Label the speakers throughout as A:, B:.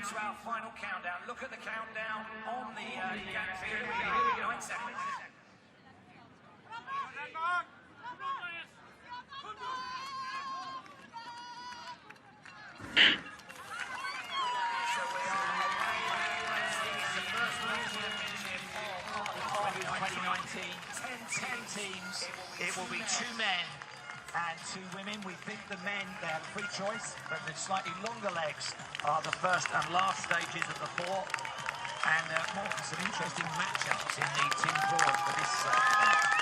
A: to our final countdown. Look at the countdown on the gap here. Here we go, 9 seconds.
B: It will be 2 men and 2 women. We think the men, they have free choice, but the slightly longer legs are the first and last stages of the 4. And more for some interesting matchups in the team forward for this event.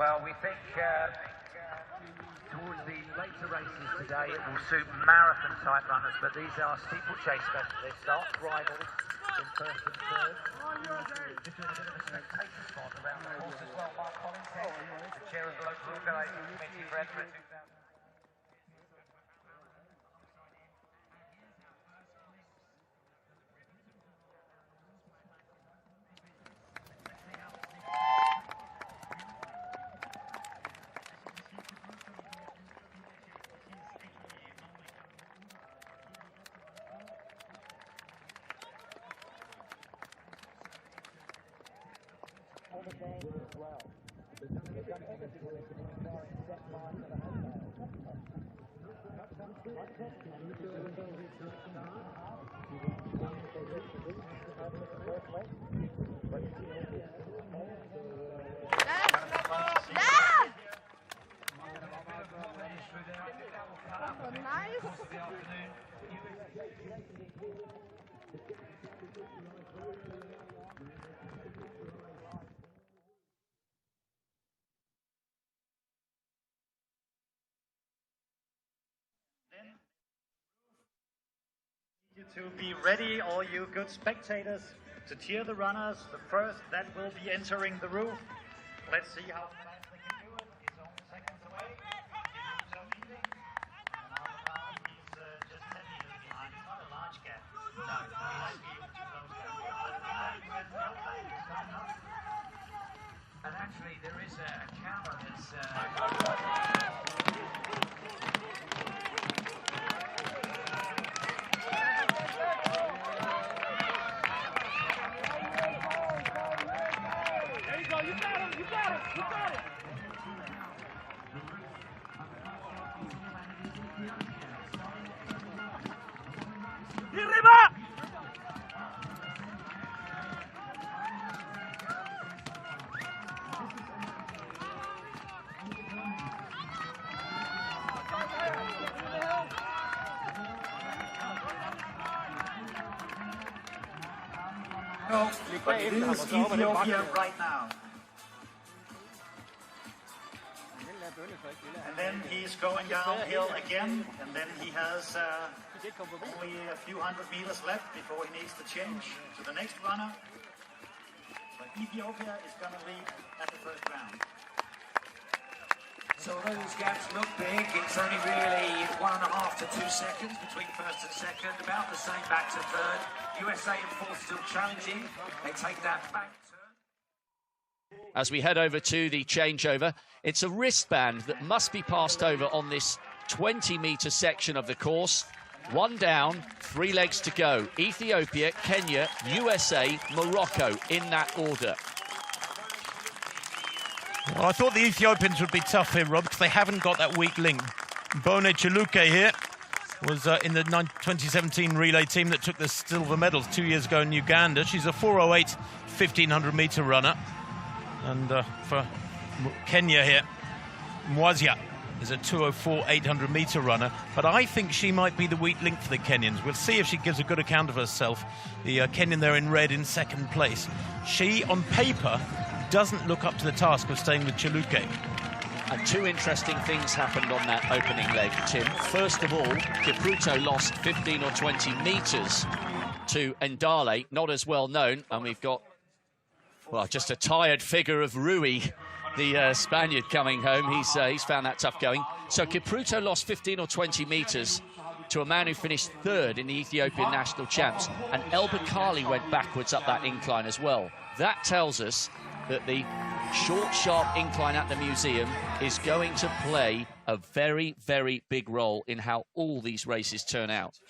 A: Well, we think towards the later races today it will suit marathon-type runners, but these are steeplechase specialists, arch rivals in first and third. Just doing a bit of a spectator spot around the course as well. Mark Collins, the chair of the local organising committee for Edinburgh 2000.
C: To be ready, all you good spectators, to cheer the runners. The first that will be entering the roof. Let's see how fast they can do it. He's only seconds away. He's so easy. And he's just 10 meters behind. It's not a large gap. No, he might be able to close that.
A: And actually, there is a camera that's
C: but it is Ethiopia right now. And then he's going downhill again, and then he has only a few hundred meters left before he needs to change to the next runner. But Ethiopia is going to lead at the first round.
B: So although these gaps look big, it's only really 1.5 to 2 seconds between first and second, about the same back to third. USA in fourth still challenging. They take that back turn.
D: As we head over to the changeover, it's a wristband that must be passed over on this 20-metre section of the course. One down, 3 legs to go. Ethiopia, Kenya, USA, Morocco in that order.
E: Well, I thought the Ethiopians would be tough here, Rob, because they haven't got that weak link. Bone Chiluke here was in the 2017 relay team that took the silver medals 2 years ago in Uganda. She's a 4:08 1,500-metre runner. And for Kenya here, Mwazia is a 2:04 800-metre runner. But I think she might be the weak link for the Kenyans. We'll see if she gives a good account of herself. The Kenyan there in red in second place. She, on paper, doesn't look up to the task of staying with Chiluke.
D: And 2 interesting things happened on that opening leg, Tim. First of all, Kipruto lost 15 or 20 metres to Ndale, not as well known. And we've got, well, just a tired figure of Rui, the Spaniard, coming home. He's found that tough going. So Kipruto lost 15 or 20 metres to a man who finished third in the Ethiopian national champs. And El Bakali went backwards up that incline as well. That tells us that the short, sharp incline at the museum is going to play a very, very big role in how all these races turn out.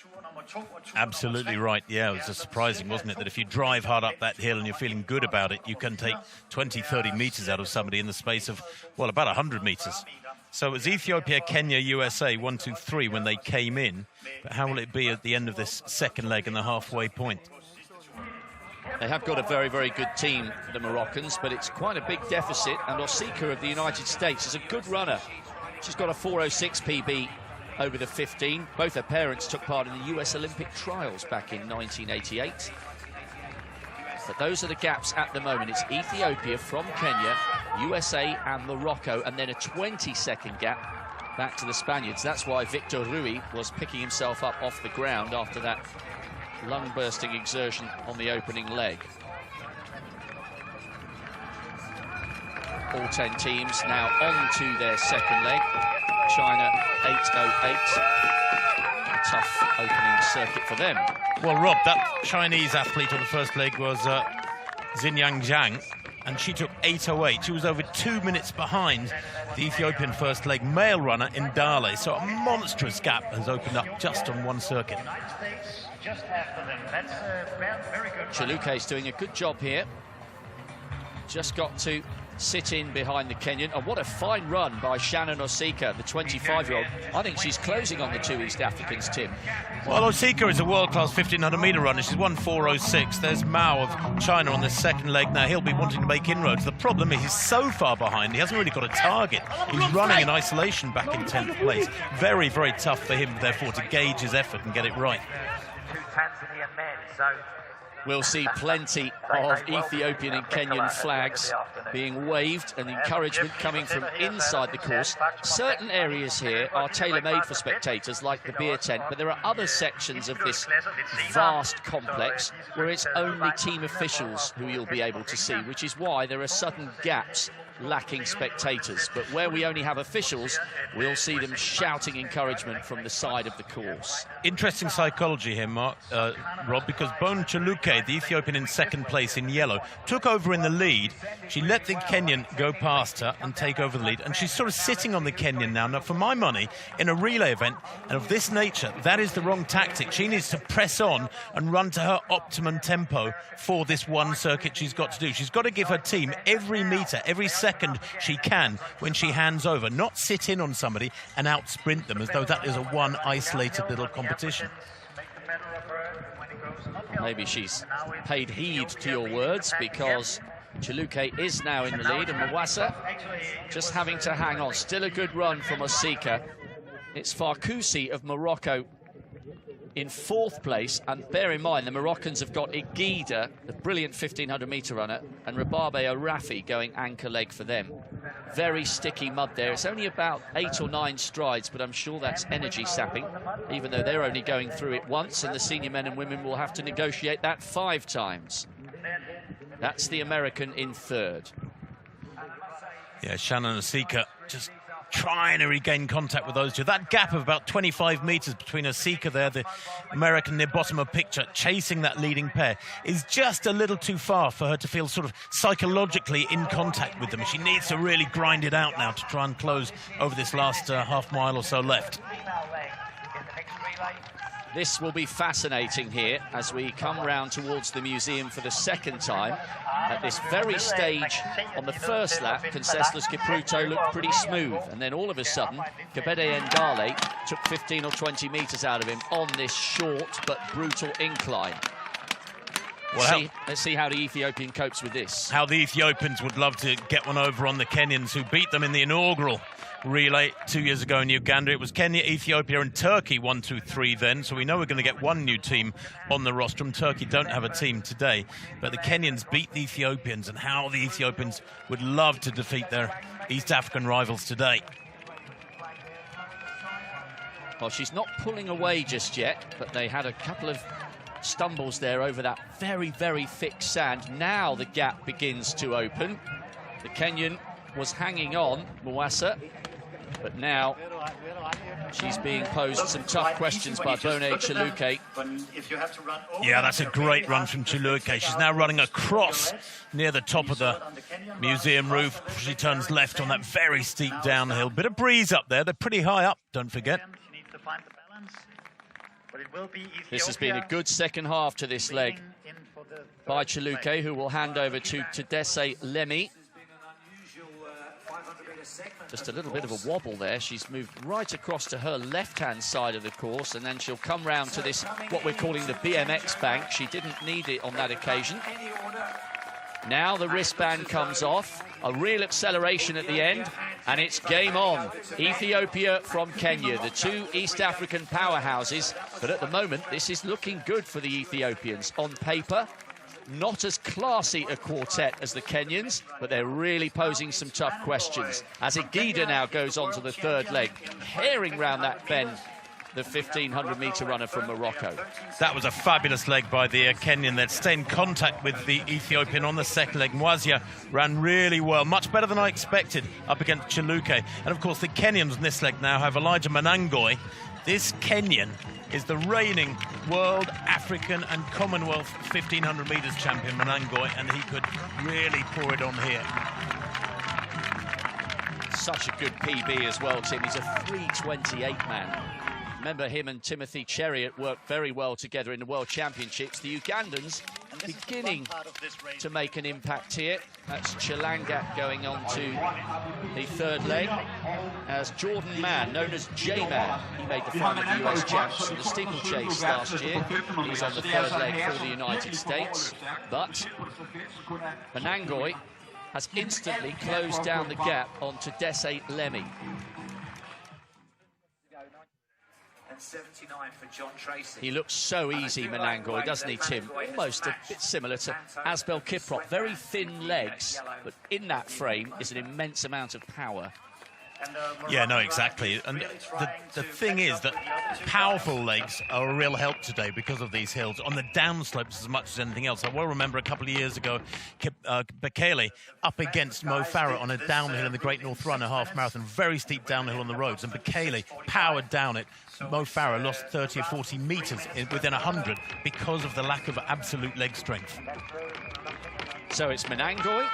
E: Absolutely right. Yeah, it was surprising, wasn't it, that if you drive hard up that hill and you're feeling good about it, you can take 20, 30 metres out of somebody in the space of, well, about 100 metres. So it was Ethiopia, Kenya, USA, 1, 2, 3 when they came in. But how will it be at the end of this second leg and the halfway point?
D: They have got a very, very good team, the Moroccans, but it's quite a big deficit. And Osika of the United States is a good runner. She's got a 4:06 PB over the 15. Both her parents took part in the US Olympic trials back in 1988. But those are the gaps at the moment. It's Ethiopia from Kenya, USA and Morocco, and then a 20-second gap back to the Spaniards. That's why Victor Rui was picking himself up off the ground after that lung-bursting exertion on the opening leg. All 10 teams now on to their second leg. China 8:08. A tough opening circuit for them.
E: Well, Rob, that Chinese athlete on the first leg was Xinyang Zhang, and she took 8:08. She was over 2 minutes behind the Ethiopian first leg male runner in Ndale. So a monstrous gap has opened up just on one circuit.
C: Just after them. That's very good.
D: Chiluke's doing a good job here. Just got to sit in behind the Kenyan. And what a fine run by Shannon Osika, the 25-year-old. I think she's closing on the 2 East Africans, Tim.
E: Well, Osika is a world-class 1,500-metre runner. She's won 4:06. There's Mao of China on the second leg. Now, he'll be wanting to make inroads. The problem is he's so far behind, he hasn't really got a target. He's running in isolation back in 10th place. Very, very tough for him, therefore, to gauge his effort and get it right.
A: 2 Tanzanian men, so
D: We'll see plenty of Ethiopian and Kenyan flags being waved and encouragement coming from inside the course. Certain areas here are tailor-made for spectators, like the beer tent, but there are other sections of this vast complex where it's only team officials who you'll be able to see, which is why there are sudden gaps lacking spectators. But where we only have officials, we'll see them shouting encouragement from the side of the course.
E: Interesting psychology here, Rob, because Bone Chiluke, the Ethiopian in second place in yellow, took over in the lead. She let the Kenyan go past her and take over the lead, and she's sort of sitting on the Kenyan now. Now, for my money, in a relay event and of this nature, that is the wrong tactic. She needs to press on and run to her optimum tempo for this one circuit she's got to do. She's got to give her team every metre, every second she can when she hands over, not sit in on somebody and out-sprint them as though that is a one isolated little competition.
D: Maybe she's paid heed to your words, because Chiluke is now in the lead and Mwasa just having to hang on. Still a good run from Osika. It's Farkusi of Morocco in 4th place, and bear in mind the Moroccans have got Igida, the brilliant 1500-metre runner, and Rababe Arafi going anchor leg for them. Very sticky mud there. It's only about 8 or 9 strides, but I'm sure that's energy sapping, even though they're only going through it once, and the senior men and women will have to negotiate that 5 times. That's the American in 3rd.
E: Yeah, Shannon Asika just trying to regain contact with those two. That gap of about 25 metres between Asika there, the American near bottom of picture, chasing that leading pair, is just a little too far for her to feel sort of psychologically in contact with them. She needs to really grind it out now to try and close over this last half mile or so left.
D: This will be fascinating here as we come round towards the museum for the 2nd time. At this very stage on the first lap, Conseslus Kipruto looked pretty smooth, and then all of a sudden Kebede Ndale took 15 or 20 metres out of him on this short but brutal incline. Well, let's see how the Ethiopian copes with this.
E: How the Ethiopians would love to get one over on the Kenyans, who beat them in the inaugural relay 2 years ago in Uganda. It was Kenya, Ethiopia and Turkey 1, 2, 3 then, so we know we're going to get one new team on the rostrum. Turkey don't have a team today, but the Kenyans beat the Ethiopians, and how the Ethiopians would love to defeat their East African rivals today.
D: Well, she's not pulling away just yet, but they had a couple of stumbles there over that very, very thick sand. Now the gap begins to open. The Kenyan was hanging on, Mwasa, but now she's being posed some tough questions by Bone Chiluke.
E: Yeah, that's a great run from Chiluke. She's now running across near the top of the museum roof. She turns left on that very steep downhill. Bit of breeze up there. They're pretty high up, don't forget.
D: This has been a good second half to this leg by Chiluke, who will hand over to Tadesse Lemi. Just a little bit of a wobble there. She's moved right across to her left-hand side of the course, and then she'll come round to this, what we're calling the BMX bank. She didn't need it on that occasion. Now the wristband comes off, a real acceleration at the end, and it's game on. Ethiopia from Kenya, the 2 East African powerhouses, but at the moment this is looking good for the Ethiopians. On paper, not as classy a quartet as the Kenyans, but they're really posing some tough questions. As Igida now goes on to the 3rd leg, herring round that bend, the 1500-metre runner from Morocco.
E: That was a fabulous leg by the Kenyan. They'd stay in contact with the Ethiopian on the 2nd leg. Mwazia ran really well, much better than I expected up against Chiluke. And of course the Kenyans in this leg now have Elijah Manangoi. This Kenyan is the reigning World, African and Commonwealth 1500 metres champion, Manangoi, and he could really pour it on here.
D: Such a good PB as well, Tim. He's a 3:28 man. Remember, him and Timothy Cheriot worked very well together in the World Championships. The Ugandans beginning to make an impact here. That's Chilangat going on to the 3rd leg. As Jordan Mann, known as J-Man, he made the final of the US champs in the steeplechase last year. He's on the 3rd leg for the United States. But Manangoi has instantly closed down the gap on Tadesse Lemi.
B: 79 for John Tracy.
D: He looks so easy, Manangoi, doesn't he, Tim? Almost a bit similar to Asbel Kiprop. Very thin legs, but in that frame is an immense amount of power.
E: Yeah, no, exactly. And the thing is that powerful legs are a real help today because of these hills. On the downslopes as much as anything else. I well remember a couple of years ago, Bekele up against Mo Farah on a downhill in the Great North Run, a half marathon. Very steep downhill on the roads. And Bekele powered down it. Mo Farah lost 30 or 40 metres within 100 because of the lack of absolute leg strength.
D: So it's Manangoi,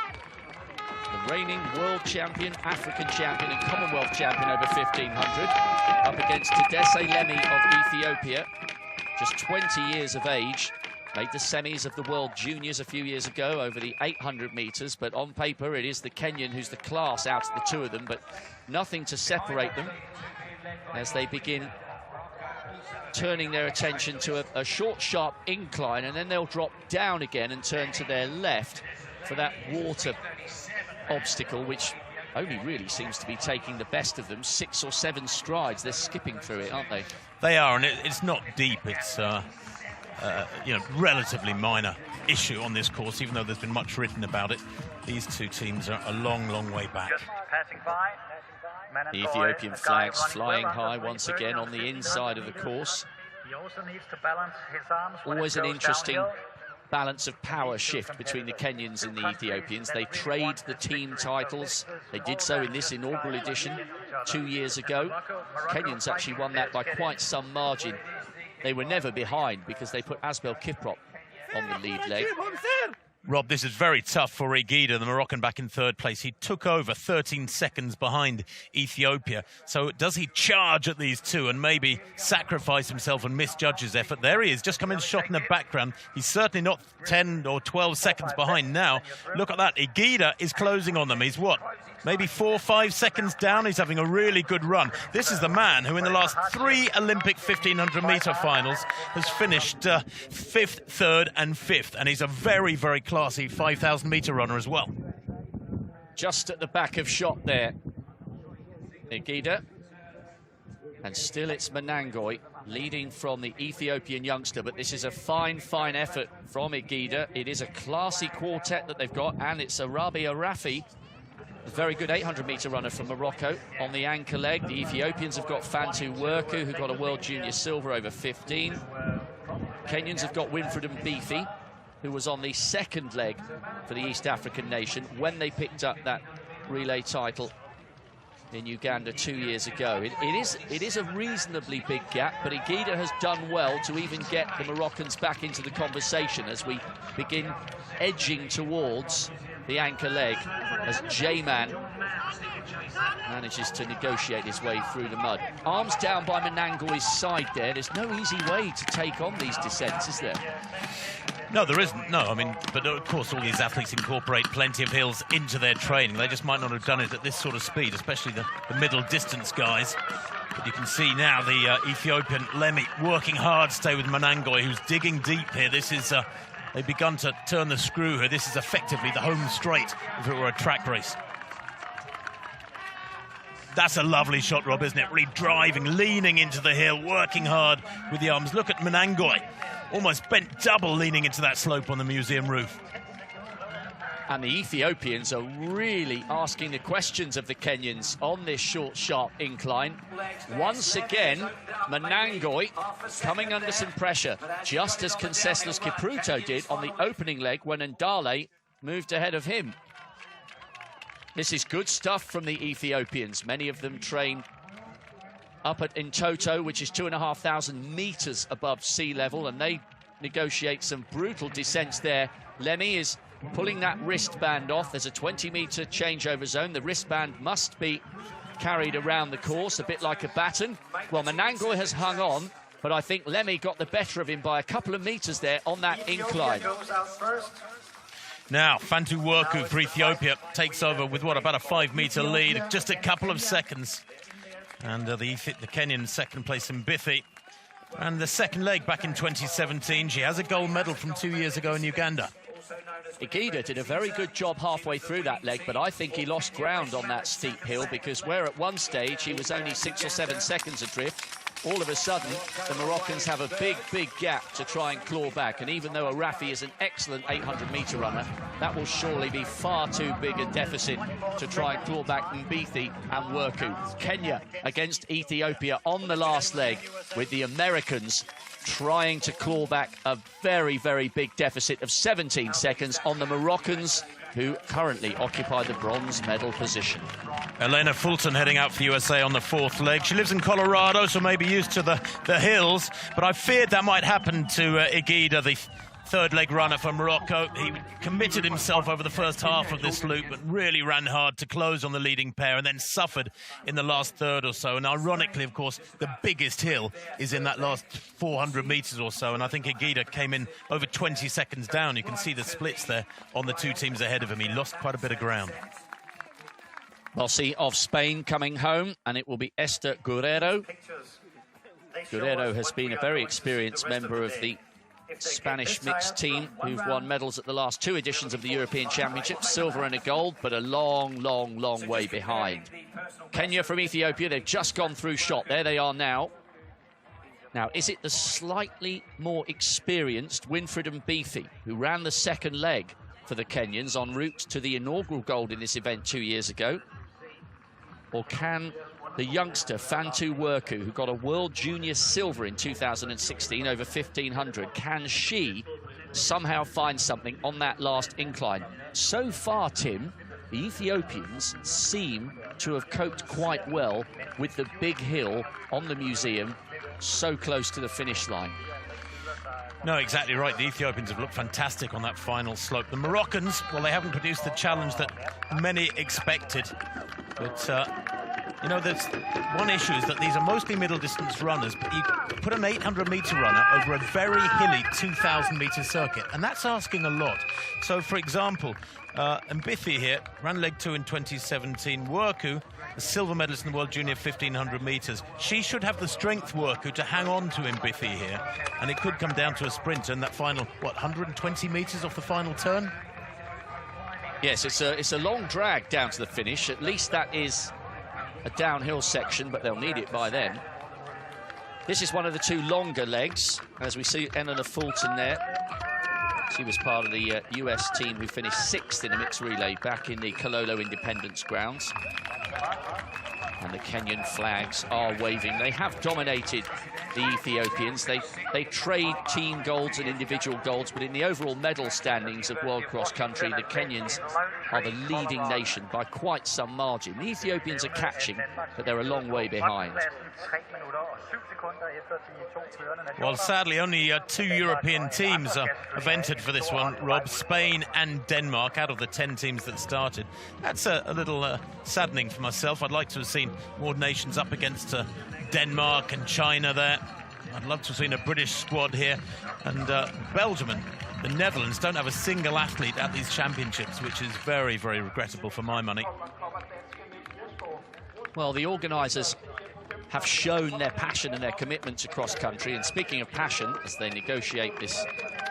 D: the reigning world champion, African champion and Commonwealth champion over 1500, up against Tadesse Lemi of Ethiopia, just 20 years of age, made the semis of the World Juniors a few years ago over the 800 metres, but on paper it is the Kenyan who's the class out of the two of them, but nothing to separate them as they begin turning their attention to a short, sharp incline, and then they'll drop down again and turn to their left for that water obstacle, which only really seems to be taking the best of them. 6 or 7 strides. They're skipping through it, aren't they?
E: They are, and it's not deep. It's relatively minor issue on this course, even though there's been much written about it. These two teams are a long, long way back.
C: Just passing by.
D: The Ethiopian flags flying high once again on the inside of the course.
C: He also needs to balance his arms.
D: Always an interesting balance of power shift between the Kenyans and the Ethiopians. They trade the team titles. They did so in this inaugural edition 2 years ago. Kenyans actually won that by quite some margin. They were never behind because they put Asbel Kiprop on the lead leg.
E: Rob, this is very tough for Igida, the Moroccan, back in 3rd place. He took over 13 seconds behind Ethiopia. So does he charge at these two and maybe sacrifice himself and misjudge his effort? There he is, just coming shot in the background. He's certainly not 10 or 12 seconds behind now. Look at that. Igida is closing on them. He's what? Maybe 4 or 5 seconds down. He's having a really good run. This is the man who in the last 3 Olympic 1500-metre finals has finished 5th, 3rd and 5th. And he's a very, very classy 5,000-metre runner as well.
D: Just at the back of shot there, Igida. And still it's Menangoy leading from the Ethiopian youngster. But this is a fine, fine effort from Igida. It is a classy quartet that they've got. And it's Arabi Arafi, a very good 800-metre runner from Morocco on the anchor leg. The Ethiopians have got Fantu Werku, who got a World Junior Silver over 15. Kenyans have got Winfred Mbithi, who was on the 2nd leg for the East African nation when they picked up that relay title in Uganda 2 years ago. It is a reasonably big gap, but Igida has done well to even get the Moroccans back into the conversation as we begin edging towards the anchor leg, as J-Man manages to negotiate his way through the mud. Arms down by Menangoy's side there. There's no easy way to take on these descents, is there?
E: No, there isn't. No, I mean, but of course all these athletes incorporate plenty of hills into their training. They just might not have done it at this sort of speed, especially the middle distance guys. But you can see now the Ethiopian Lemmy working hard to stay with Menangoy, who's digging deep here. This is... They've begun to turn the screw here. This is effectively the home straight if it were a track race. That's a lovely shot, Rob, isn't it? Really driving, leaning into the hill, working hard with the arms. Look at Menangoy, almost bent double leaning into that slope on the museum roof.
D: And the Ethiopians are really asking the questions of the Kenyans on this short, sharp incline. Once again, Menangoy coming under some pressure, just as Conceslas Kipruto did on the opening leg when Ndale moved ahead of him. This is good stuff from the Ethiopians. Many of them train up at Ntoto, which is 2,500 metres above sea level, and they negotiate some brutal descents there. Lemmy is pulling that wristband off. There's a 20-metre changeover zone. The wristband must be carried around the course, a bit like a baton. Well, Menangoy has hung on, but I think Lemmy got the better of him by a couple of metres there on that incline.
E: Now, Fantu Werku for Ethiopia takes over with, what, about a 5-metre lead, just a couple of seconds. And the Kenyan 2nd place in Mbithi. And the 2nd leg back in 2017. She has a gold medal from 2 years ago in Uganda.
D: Igida did a very good job halfway through that leg, but I think he lost ground on that steep hill, because where at one stage he was only 6 or 7 seconds adrift, all of a sudden the Moroccans have a big, big gap to try and claw back. And even though Arafi is an excellent 800-metre runner, that will surely be far too big a deficit to try and claw back Mbithi and Werku. Kenya against Ethiopia on the last leg, with the Americans trying to claw back a very, very big deficit of 17 seconds on the Moroccans, who currently occupy the bronze medal position.
E: Elena Fulton heading out for USA on the 4th leg. She lives in Colorado, so maybe used to the hills, but I feared that might happen to Igida, the 3rd leg runner for Morocco. He committed himself over the first half of this loop, but really ran hard to close on the leading pair, and then suffered in the last third or so. And ironically, of course, the biggest hill is in that last 400 metres or so, and I think Igida came in over 20 seconds down. You can see the splits there on the two teams ahead of him. He lost quite a bit of ground.
D: We'll see of Spain coming home, and it will be Esther Guerrero. Guerrero has been a very experienced member of the Spanish mixed team who've won medals at the last 2 editions of the European Championships, silver and a gold, but a long, long, long way behind. Kenya from Ethiopia, they've just gone through shot. There they are now. Now, is it the slightly more experienced Winfried Mbithi, who ran the second leg for the Kenyans en route to the inaugural gold in this event 2 years ago? Or can the youngster Fantu Werku, who got a World Junior Silver in 2016 over 1500, can she somehow find something on that last incline? So far, Tim, the Ethiopians seem to have coped quite well with the big hill on the museum, so close to the finish line.
E: No, exactly right. The Ethiopians have looked fantastic on that final slope. The Moroccans, well, they haven't produced the challenge that many expected. But, you know, there's one issue is that these are mostly middle-distance runners, but you put an 800-metre runner over a very hilly 2,000-metre circuit, and that's asking a lot. So, for example, Mbithi here ran leg 2 in 2017. Werku, a silver medalist in the World Junior 1,500 metres. She should have the strength, Werku, to hang on to Mbithi here, and it could come down to a sprint in that final, what, 120 metres off the final turn?
D: Yes, it's a long drag down to the finish. At least that is a downhill section, but they'll need it by then. This is one of the 2 longer legs, as we see Eleanor Fulton there. She was part of the US team who finished 6th in a mixed relay back in the Kololo Independence grounds. And the Kenyan flags are waving. They have dominated the Ethiopians. They trade team golds and individual golds, but in the overall medal standings of World Cross Country, the Kenyans are the leading nation by quite some margin. The Ethiopians are catching, but they're a long way behind.
E: Well, sadly, only 2 European teams have entered for this one, Rob. Spain and Denmark out of the 10 teams that started. That's a little saddening for myself. I'd like to have seen more nations up against Denmark and China there. I'd love to have seen a British squad here. And Belgium and the Netherlands don't have a single athlete at these championships, which is very, very regrettable for my money.
D: Well, the organisers have shown their passion and their commitment to cross-country. And speaking of passion, as they negotiate this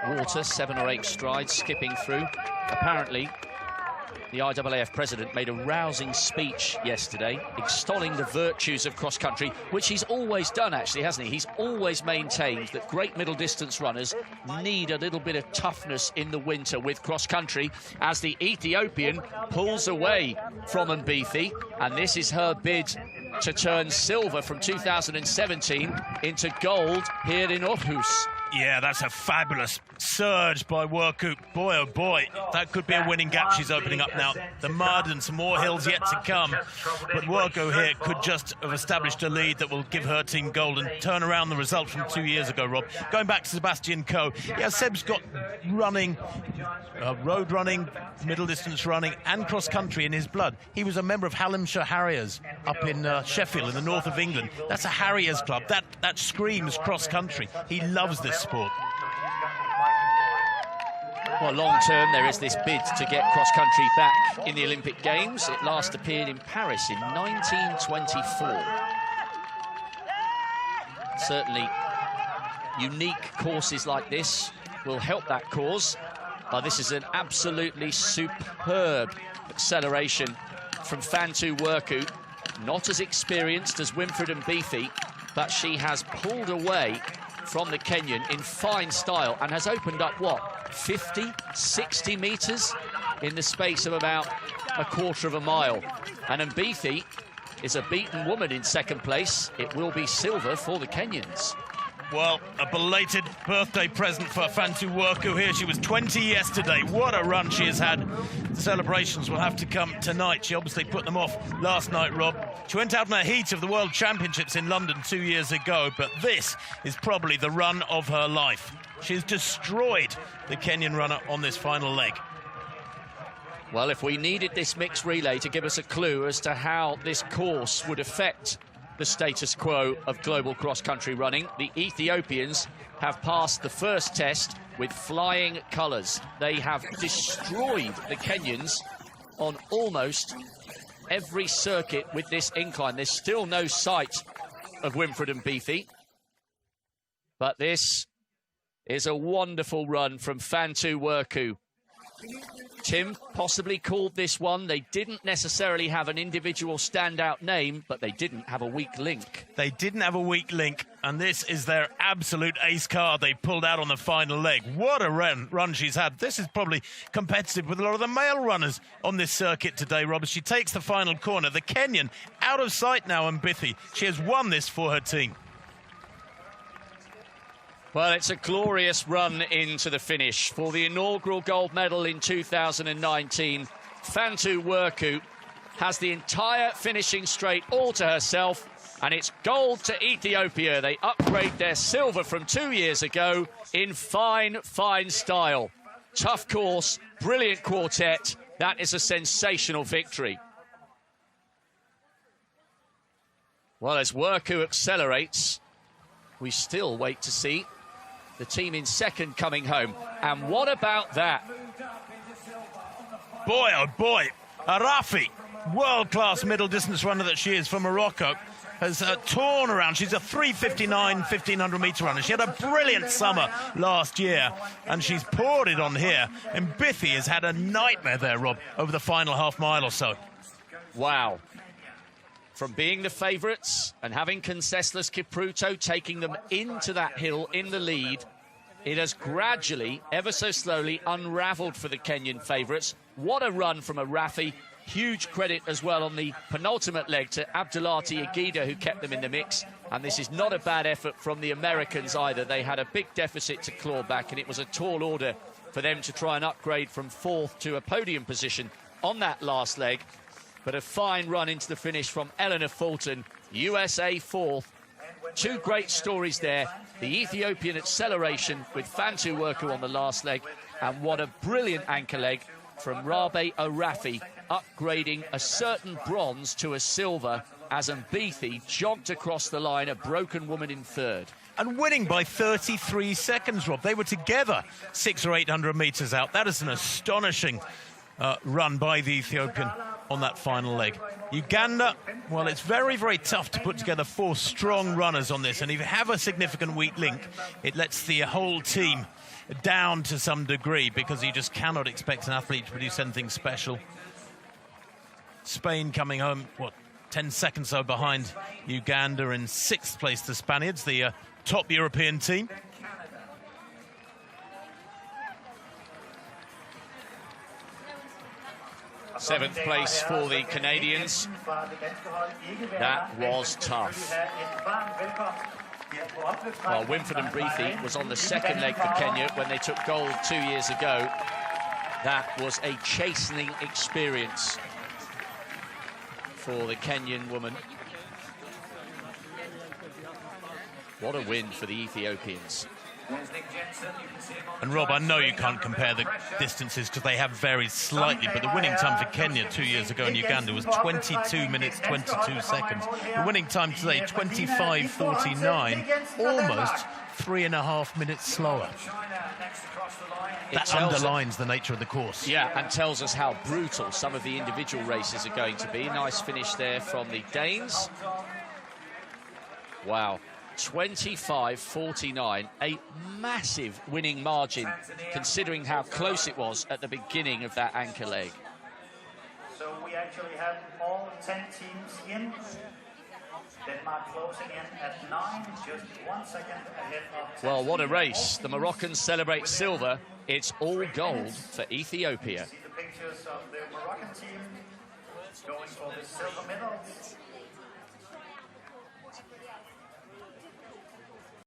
D: water, 7 or 8 strides skipping through, apparently the IAAF president made a rousing speech yesterday extolling the virtues of cross-country, which he's always done, actually, hasn't he? He's always maintained that great middle-distance runners need a little bit of toughness in the winter with cross-country, as the Ethiopian pulls away from Mbithi, and this is her bid to turn silver from 2017 into gold here in Aarhus.
E: Yeah, that's a fabulous surge by Werku. Boy, oh boy, that could be a winning gap she's opening up now. The mud and some more hills yet to come. But Werku here could just have established a lead that will give her team gold and turn around the result from 2 years ago, Rob. Going back to Sebastian Coe. Yeah, Seb's got running, road running, middle distance running and cross country in his blood. He was a member of Hallamshire Harriers up in Sheffield in the north of England. That's a Harriers club. That screams cross country. He loves this sport.
D: Well, long term, there is this bid to get cross-country back in the Olympic Games. It last appeared in Paris in 1924. Certainly, unique courses like this will help that cause. This is an absolutely superb acceleration from Fantu Werku. Not as experienced as Winfried Mbithi, but she has pulled away from the Kenyan in fine style and has opened up, what, 50, 60 metres in the space of about a quarter of a mile. And Mbithi is a beaten woman in second place. It will be silver for the Kenyans.
E: Well, a belated birthday present for Fantu Werku here. She was 20 yesterday. What a run she has had. The celebrations will have to come tonight. She obviously put them off last night, Rob. She went out in the heat of the World Championships in London 2 years ago, but this is probably the run of her life. She's destroyed the Kenyan runner on this final leg.
D: Well, if we needed this mixed relay to give us a clue as to how this course would affect the status quo of global cross-country running, the Ethiopians have passed the first test with flying colours. They have destroyed the Kenyans on almost every circuit with this incline. There's still no sight of Winfried Mbithi, but this is a wonderful run from Bطولة. Tim possibly called this one. They didn't necessarily have an individual standout name, but they didn't have a weak link.
E: They didn't have a weak link, and this is their absolute ace card they pulled out on the final leg. What a run she's had. This is probably competitive with a lot of the male runners on this circuit today, Rob. She takes the final corner. The Kenyan out of sight now, Mbithi. She has won this for her team.
D: Well, it's a glorious run into the finish for the inaugural gold medal in 2019. Bطولة has the entire finishing straight all to herself, and it's gold to Ethiopia. They upgrade their silver from 2 years ago in fine, fine style. Tough course, brilliant quartet. That is a sensational victory. Well, as Worku accelerates, we still wait to see the team in second coming home. And what about that?
E: Boy, oh boy, Arafi, world-class middle distance runner that she is from Morocco, has torn around. She's a 3:59 1500 meter runner. She had a brilliant summer last year, and she's poured it on here. And Mbithi has had a nightmare there, Rob, over the final half mile or so.
D: Wow. From being the favourites and having Conseslus Kipruto taking them into that hill in the lead, it has gradually, ever so slowly, unravelled for the Kenyan favourites. What a run from Arafi. Huge credit as well on the penultimate leg to Abdulati Agida, who kept them in the mix. And this is not a bad effort from the Americans either. They had a big deficit to claw back, and it was a tall order for them to try and upgrade from fourth to a podium position on that last leg. But a fine run into the finish from Eleanor Fulton, USA fourth. Two great stories there. The Ethiopian acceleration with Bطولة on the last leg, and what a brilliant anchor leg from Rabe Arafi, upgrading a certain bronze to a silver as Mbithi jogged across the line, a broken woman in third.
E: And winning by 33 seconds, Rob. They were together 600 or 800 metres out. That is an astonishing run by the Ethiopian on that final leg. Uganda, well, it's very, very tough to put together four strong runners on this, and if you have a significant weak link, it lets the whole team down to some degree, because you just cannot expect an athlete to produce anything special. Spain coming home, what, 10 seconds so behind Uganda. In sixth place, the Spaniards, the top European team.
D: Seventh place for the Canadians. That was tough. Well, Winford and Mbithi was on the second leg for Kenya when they took gold 2 years ago. That was a chastening experience for the Kenyan woman. What a win for the Ethiopians.
E: And Rob, I know you can't compare the distances because they have varied slightly, but the winning time for Kenya 2 years ago in Uganda was 22 minutes, 22 seconds. The winning time today, 25:49, almost 3.5 minutes slower. That underlines the nature of the course.
D: Yeah, and tells us how brutal some of the individual races are going to be. Nice finish there from the Danes. Wow. 25:49, a massive winning margin considering how close it was at the beginning of that anchor leg.
C: So we actually have all 10 teams in. Denmark closing in at 9, just 1 second ahead of...
D: Well, what a race. The Moroccans celebrate silver. It's all gold for Ethiopia.
C: See the pictures of the Moroccan team going for the silver medal.